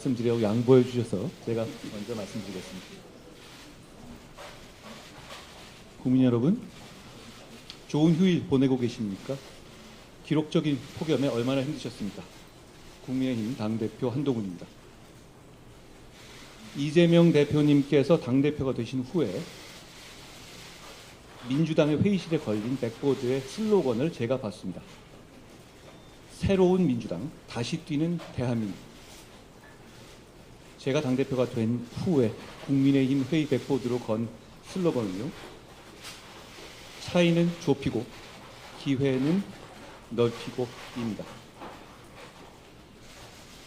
말씀드리려고 양보해 주셔서 제가 먼저 말씀드리겠습니다. 국민 여러분, 좋은 휴일 보내고 계십니까? 기록적인 폭염에 얼마나 힘드셨습니까? 국민의힘 당대표 한동훈입니다. 이재명 대표님께서 당대표가 되신 후에 민주당의 회의실에 걸린 백보드의 슬로건을 제가 봤습니다. 새로운 민주당, 다시 뛰는 대한민국. 제가 당대표가 된 후에 국민의힘 회의 백보드로 건 슬로건은요. 차이는 좁히고 기회는 넓히고입니다.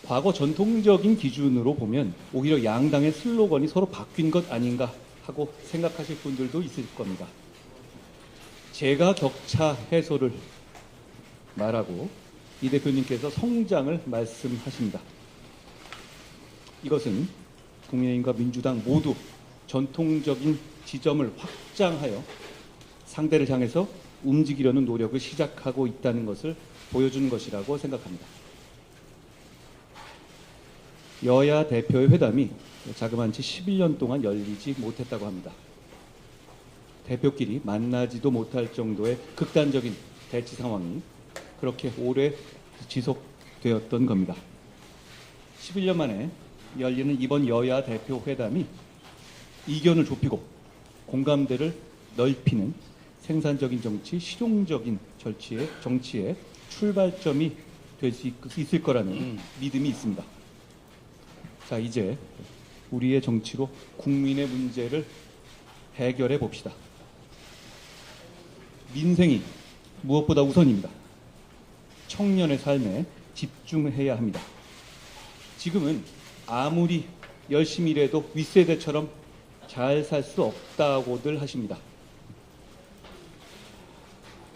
과거 전통적인 기준으로 보면 오히려 양당의 슬로건이 서로 바뀐 것 아닌가 하고 생각하실 분들도 있을 겁니다. 제가 격차 해소를 말하고 이 대표님께서 성장을 말씀하십니다. 이것은 국민의힘과 민주당 모두 전통적인 지점을 확장하여 상대를 향해서 움직이려는 노력을 시작하고 있다는 것을 보여주는 것이라고 생각합니다. 여야 대표의 회담이 자그만치 11년 동안 열리지 못했다고 합니다. 대표끼리 만나지도 못할 정도의 극단적인 대치 상황이 그렇게 오래 지속되었던 겁니다. 11년 만에 열리는 이번 여야 대표 회담이 이견을 좁히고 공감대를 넓히는 생산적인 정치, 실용적인 정치의 출발점이 될 수 있을 거라는 믿음이 있습니다. 자, 이제 우리의 정치로 국민의 문제를 해결해 봅시다. 민생이 무엇보다 우선입니다. 청년의 삶에 집중해야 합니다. 지금은 아무리 열심히 일해도 윗세대처럼 잘 살 수 없다고들 하십니다.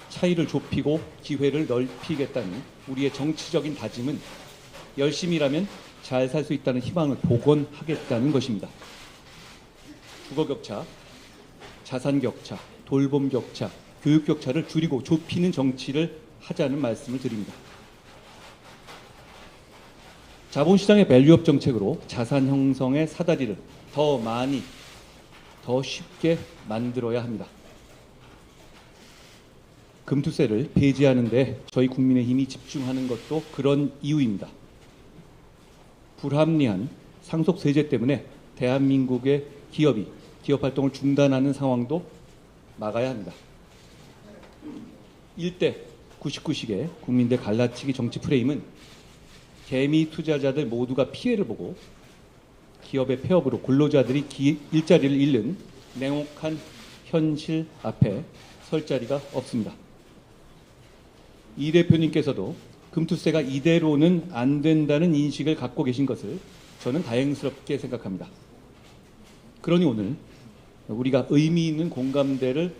차이를 좁히고 기회를 넓히겠다는 우리의 정치적인 다짐은 열심히 일하면 잘 살 수 있다는 희망을 복원하겠다는 것입니다. 주거격차, 자산격차, 돌봄격차, 교육격차를 줄이고 좁히는 정치를 하자는 말씀을 드립니다. 자본시장의 밸류업 정책으로 자산 형성의 사다리를 더 많이, 더 쉽게 만들어야 합니다. 금투세를 폐지하는 데 저희 국민의힘이 집중하는 것도 그런 이유입니다. 불합리한 상속세제 때문에 대한민국의 기업이 기업활동을 중단하는 상황도 막아야 합니다. 1대 99식의 국민들 갈라치기 정치 프레임은 개미 투자자들 모두가 피해를 보고 기업의 폐업으로 근로자들이 일자리를 잃는 냉혹한 현실 앞에 설 자리가 없습니다. 이 대표님께서도 금투세가 이대로는 안 된다는 인식을 갖고 계신 것을 저는 다행스럽게 생각합니다. 그러니 오늘 우리가 의미 있는 공감대를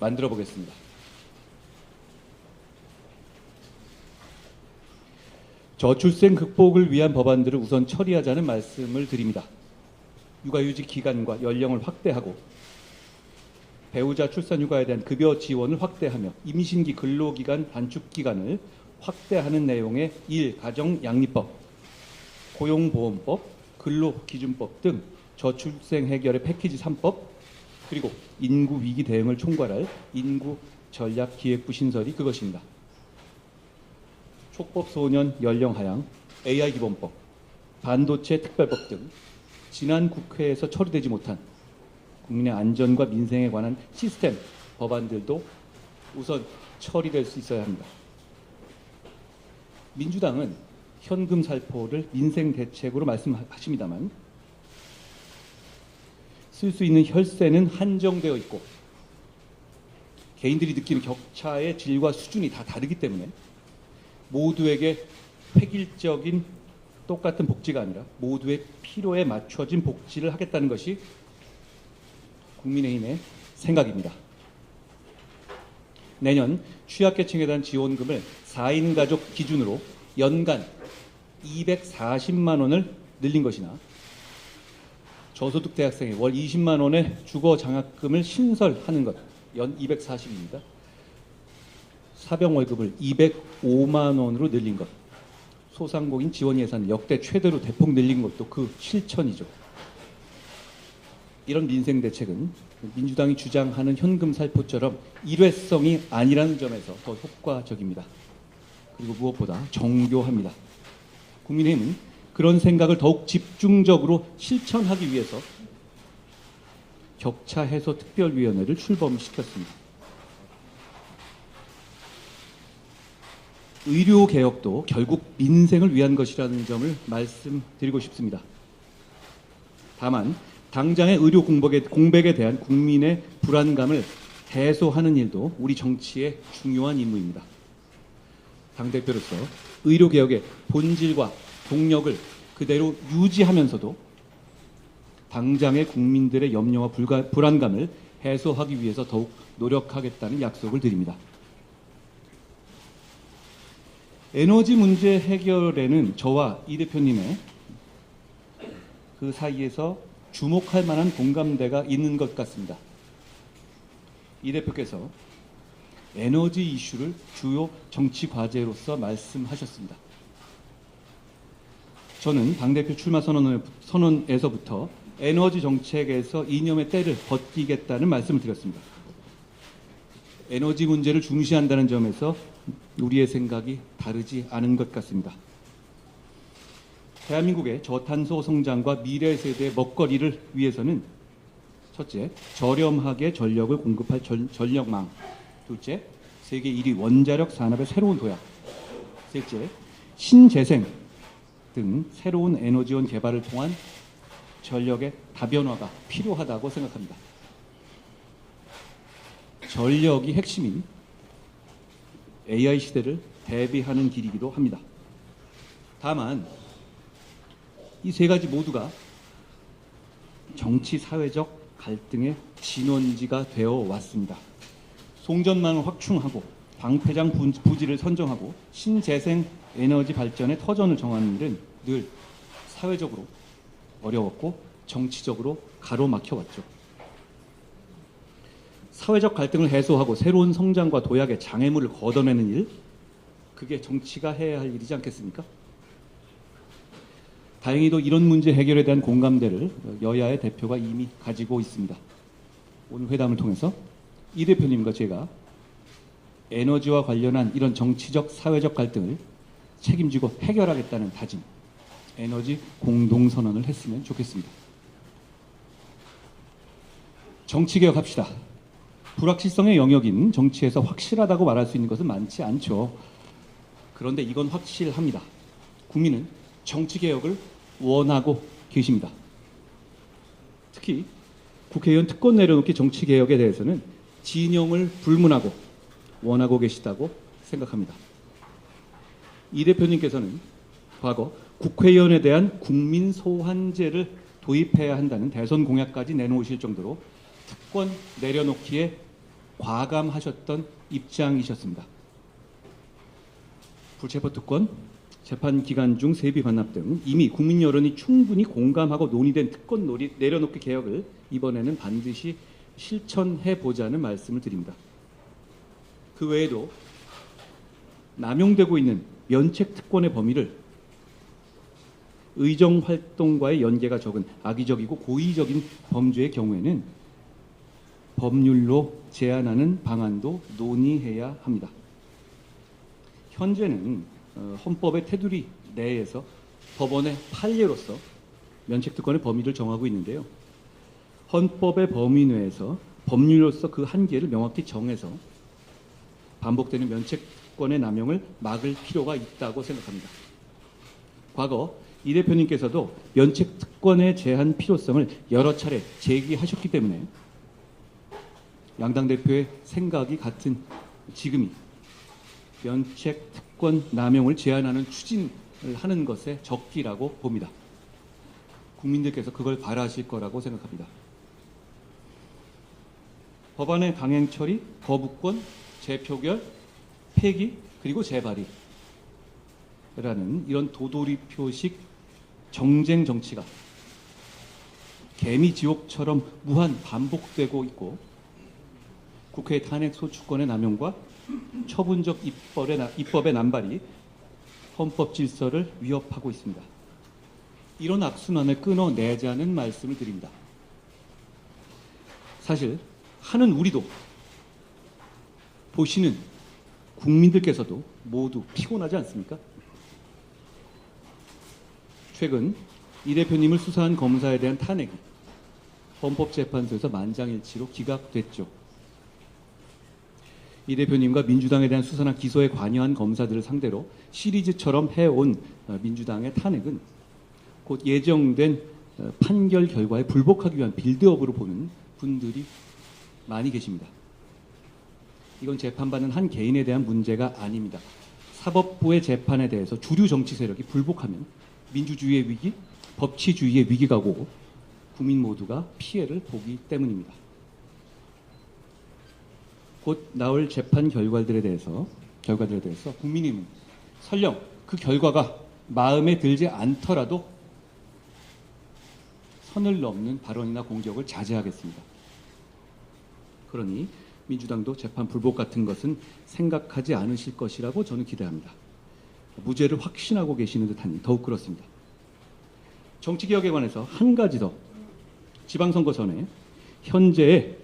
만들어 보겠습니다. 저출생 극복을 위한 법안들을 우선 처리하자는 말씀을 드립니다. 육아휴직 기간과 연령을 확대하고 배우자 출산휴가에 대한 급여 지원을 확대하며 임신기 근로기간 단축기간을 확대하는 내용의 가정양립법, 고용보험법, 근로기준법 등 저출생 해결의 패키지 3법, 그리고 인구위기 대응을 총괄할 인구전략기획부 신설이 그것입니다. 촉법소년 연령 하향, AI 기본법, 반도체 특별법 등 지난 국회에서 처리되지 못한 국민의 안전과 민생에 관한 시스템 법안들도 우선 처리될 수 있어야 합니다. 민주당은 현금 살포를 민생 대책으로 말씀하십니다만 쓸 수 있는 혈세는 한정되어 있고 개인들이 느끼는 격차의 질과 수준이 다 다르기 때문에 모두에게 획일적인 똑같은 복지가 아니라 모두의 필요에 맞춰진 복지를 하겠다는 것이 국민의힘의 생각입니다. 내년 취약계층에 대한 지원금을 4인 가족 기준으로 연간 240만 원을 늘린 것이나 저소득 대학생의 월 20만 원의 주거 장학금을 신설하는 것, 연 240입니다. 사병 월급을 205만 원으로 늘린 것, 소상공인 지원 예산을 역대 최대로 대폭 늘린 것도 그 실천이죠. 이런 민생 대책은 민주당이 주장하는 현금 살포처럼 일회성이 아니라는 점에서 더 효과적입니다. 그리고 무엇보다 정교합니다. 국민의힘은 그런 생각을 더욱 집중적으로 실천하기 위해서 격차 해소 특별위원회를 출범시켰습니다. 의료 개혁도 결국 민생을 위한 것이라는 점을 말씀드리고 싶습니다. 다만 당장의 의료 공백에 대한 국민의 불안감을 해소하는 일도 우리 정치의 중요한 임무입니다. 당대표로서 의료 개혁의 본질과 동력을 그대로 유지하면서도 당장의 국민들의 염려와 불안감을 해소하기 위해서 더욱 노력하겠다는 약속을 드립니다. 에너지 문제 해결에는 저와 이 대표님의 그 사이에서 주목할 만한 공감대가 있는 것 같습니다. 이 대표께서 에너지 이슈를 주요 정치 과제로서 말씀하셨습니다. 저는 당대표 출마 선언에서부터 에너지 정책에서 이념의 때를 벗기겠다는 말씀을 드렸습니다. 에너지 문제를 중시한다는 점에서 우리의 생각이 다르지 않은 것 같습니다. 대한민국의 저탄소 성장과 미래 세대의 먹거리를 위해서는 첫째, 저렴하게 전력을 공급할 전력망. 둘째, 세계 1위 원자력 산업의 새로운 도약. 셋째, 신재생 등 새로운 에너지원 개발을 통한 전력의 다변화가 필요하다고 생각합니다. 전력이 핵심인 AI 시대를 대비하는 길이기도 합니다. 다만 이 세 가지 모두가 정치 사회적 갈등의 진원지가 되어 왔습니다. 송전망을 확충하고 방패장 부지를 선정하고 신재생 에너지 발전의 터전을 정하는 일은 늘 사회적으로 어려웠고 정치적으로 가로막혀 왔죠. 사회적 갈등을 해소하고 새로운 성장과 도약의 장애물을 걷어내는 일, 그게 정치가 해야 할 일이지 않겠습니까? 다행히도 이런 문제 해결에 대한 공감대를 여야의 대표가 이미 가지고 있습니다. 오늘 회담을 통해서 이 대표님과 제가 에너지와 관련한 이런 정치적, 사회적 갈등을 책임지고 해결하겠다는 다짐, 에너지 공동선언을 했으면 좋겠습니다. 정치개혁합시다. 불확실성의 영역인 정치에서 확실하다고 말할 수 있는 것은 많지 않죠. 그런데 이건 확실합니다. 국민은 정치개혁을 원하고 계십니다. 특히 국회의원 특권 내려놓기 정치개혁에 대해서는 진영을 불문하고 원하고 계시다고 생각합니다. 이 대표님께서는 과거 국회의원에 대한 국민 소환제를 도입해야 한다는 대선 공약까지 내놓으실 정도로 특권 내려놓기에 과감하셨던 입장이셨습니다. 불체포 특권, 재판 기간 중 세비 반납 등 이미 국민 여론이 충분히 공감하고 논의된 특권 내려놓기 개혁을 이번에는 반드시 실천해보자는 말씀을 드립니다. 그 외에도 남용되고 있는 면책 특권의 범위를 의정 활동과의 연계가 적은 악의적이고 고의적인 범죄의 경우에는 법률로 제한하는 방안도 논의해야 합니다. 현재는 헌법의 테두리 내에서 법원의 판례로서 면책특권의 범위를 정하고 있는데요. 헌법의 범위 내에서 법률로서 그 한계를 명확히 정해서 반복되는 면책특권의 남용을 막을 필요가 있다고 생각합니다. 과거 이 대표님께서도 면책특권의 제한 필요성을 여러 차례 제기하셨기 때문에 양당 대표의 생각이 같은 지금이 면책특권 남용을 제한하는 추진을 하는 것에 적기라고 봅니다. 국민들께서 그걸 바라실 거라고 생각합니다. 법안의 강행 처리, 거부권, 재표결, 폐기, 그리고 재발의라는 이런 도돌이표식 정쟁 정치가 개미지옥처럼 무한 반복되고 있고 국회 탄핵 소추권의 남용과 처분적 입법의 남발이 헌법 질서를 위협하고 있습니다. 이런 악순환을 끊어내자는 말씀을 드립니다. 사실 하는 우리도 보시는 국민들께서도 모두 피곤하지 않습니까? 최근 이 대표님을 수사한 검사에 대한 탄핵이 헌법재판소에서 만장일치로 기각됐죠. 이 대표님과 민주당에 대한 수사나 기소에 관여한 검사들을 상대로 시리즈처럼 해온 민주당의 탄핵은 곧 예정된 판결 결과에 불복하기 위한 빌드업으로 보는 분들이 많이 계십니다. 이건 재판받는 한 개인에 대한 문제가 아닙니다. 사법부의 재판에 대해서 주류 정치 세력이 불복하면 민주주의의 위기, 법치주의의 위기가 오고 국민 모두가 피해를 보기 때문입니다. 곧 나올 재판 결과들에 대해서 국민의힘은 설령 그 결과가 마음에 들지 않더라도 선을 넘는 발언이나 공격을 자제하겠습니다. 그러니 민주당도 재판 불복 같은 것은 생각하지 않으실 것이라고 저는 기대합니다. 무죄를 확신하고 계시는 듯하니 더욱 그렇습니다. 정치개혁에 관해서 한 가지 더, 지방선거 전에 현재의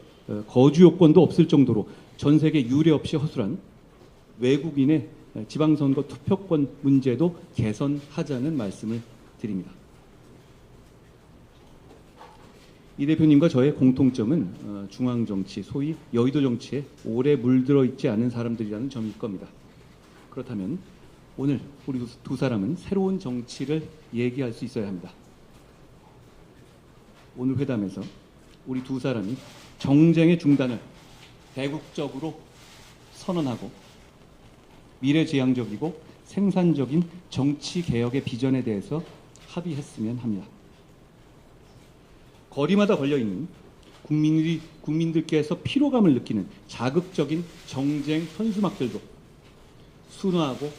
거주 요건도 없을 정도로 전 세계 유례 없이 허술한 외국인의 지방선거 투표권 문제도 개선하자는 말씀을 드립니다. 이 대표님과 저의 공통점은 중앙정치, 소위 여의도 정치에 오래 물들어 있지 않은 사람들이라는 점일 겁니다. 그렇다면 오늘 우리 두 사람은 새로운 정치를 얘기할 수 있어야 합니다. 오늘 회담에서 우리 두 사람이 정쟁의 중단을 대국적으로 선언하고 미래지향적이고 생산적인 정치개혁의 비전에 대해서 합의했으면 합니다. 거리마다 걸려있는 국민들께서 피로감을 느끼는 자극적인 정쟁 현수막들도 순화하고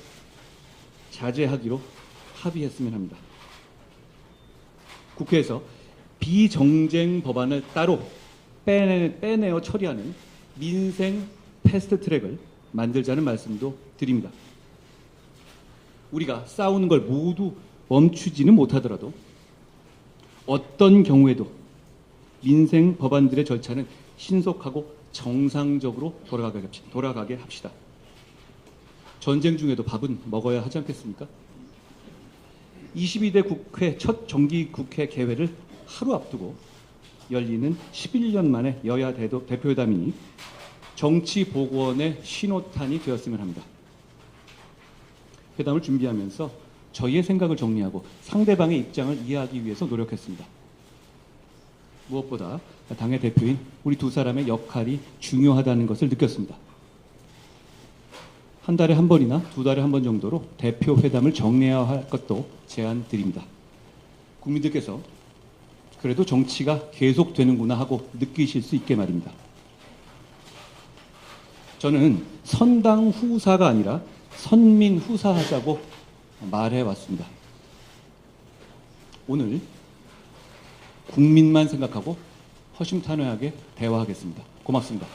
자제하기로 합의했으면 합니다. 국회에서 비정쟁 법안을 따로 빼내어 처리하는 민생 패스트트랙을 만들자는 말씀도 드립니다. 우리가 싸우는 걸 모두 멈추지는 못하더라도 어떤 경우에도 민생 법안들의 절차는 신속하고 정상적으로 돌아가게 합시다. 전쟁 중에도 밥은 먹어야 하지 않겠습니까? 22대 국회 첫 정기국회 개회를 하루 앞두고 열리는 11년 만에 여야 대표회담이니 정치보건의 신호탄이 되었으면 합니다. 회담을 준비하면서 저희의 생각을 정리하고 상대방의 입장을 이해하기 위해서 노력했습니다. 무엇보다 당의 대표인 우리 두 사람의 역할이 중요하다는 것을 느꼈습니다. 한 달에 한 번이나 두 달에 한 번 정도로 대표 회담을 정례해야 할 것도 제안드립니다. 국민들께서 그래도 정치가 계속되는구나 하고 느끼실 수 있게 말입니다. 저는 선당 후사가 아니라 선민 후사하자고 말해왔습니다. 오늘 국민만 생각하고 허심탄회하게 대화하겠습니다. 고맙습니다.